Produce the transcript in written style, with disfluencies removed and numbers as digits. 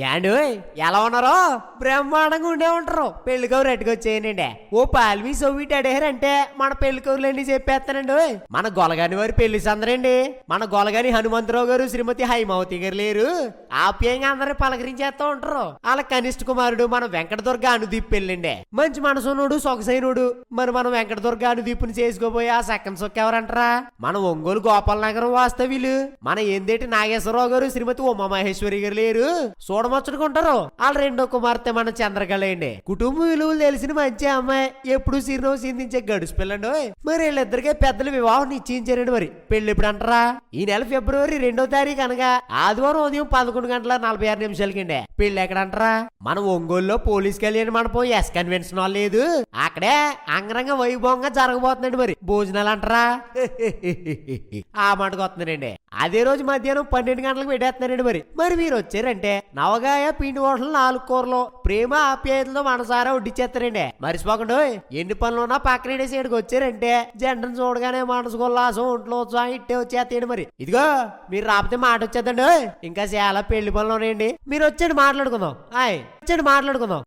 యాండు ఎలా ఉన్నారో బ్రహ్మాండంగా ఉండే ఉంటారు. పెళ్లి కౌరు ఎట్టుకొచ్చేయనండి. ఓ పాల్వి సొవ్విటి అడేహారంటే మన పెళ్లి కౌరులండి చెప్పేస్తానండి. మన గొలగాని వారి పెళ్లి సందరండి. మన గొలగాని హనుమంతరావు గారు శ్రీమతి హైమావతి గారు లేరు. ఆప్యాయంగా అందరూ పలకరించేస్తా ఉంటారు. వాళ్ళ కనిష్ట కుమారుడు మన వెంకటదుర్గ అనుదీప్ పెళ్ళండి. మంచి మనసునుడు సొగసైనడు. మరి మనం వెంకటదుర్గ అనుదీపుని చేసుకోబోయే ఆ సెకండ్ సొక్క ఎవరంటారా? మన ఒంగోలు గోపాల నగరం వాస్తవ్యులు మన ఏందేటి నాగేశ్వరరావు గారు శ్రీమతి ఉమామహేశ్వరి గారు లేరు. చూడమొచ్చుకుంటారు. వాళ్ళ రెండో కుమార్తె మన చంద్రకళండి. కుటుంబ విలువలు తెలిసిన మంచి అమ్మాయి. ఎప్పుడు చిరునవ్వు చిందించే గడుసు పిల్లండి. మరి వీళ్ళిద్దరికే పెద్దలు వివాహం నిశ్చయించారండి. మరి పెళ్లి ఎప్పుడు అంటారా? ఈ నెల ఫిబ్రవరి 2వ తారీఖు అనగా ఆదివారం ఉదయం 11:46 పెళ్లి ఎక్కడంటారా? మన ఒంగోలులో పోలీస్ కళ్యాణ మండపం ఎస్ కన్వెన్షన్ హాల్ లేదు, అక్కడే అంగరంగ వైభవంగా జరగబోతుందండి. మరి భోజనాలు అంటారా? ఆ మాటకు వస్తుందండి. అదే రోజు మధ్యాహ్నం 12 గంటలకు పెట్టేస్తున్నారండి. మరి మీరు వచ్చారంటే నవగాయ పిండి హోటల్ 4 కూరలు ప్రేమ ఆప్యాయతలతో మనసారా వడ్డిచ్చేస్తారండి. మర్చిపోకుండా ఎన్ని పనులున్నా పక్కన సైడ్కి వచ్చారంటే జెండను చూడగానే మనసు ఉల్లాసం ఒంట్లో ఉత్సాహం ఇట్టే వచ్చేస్తాయండి. మరి ఇదిగో మీరు రాకపోతే మాట వచ్చేద్దండి. ఇంకా చాలా పెళ్లి పనులు ఉన్నాయండి. మీరు వచ్చండి మాట్లాడుకుందాం. వచ్చండి మాట్లాడుకుందాం.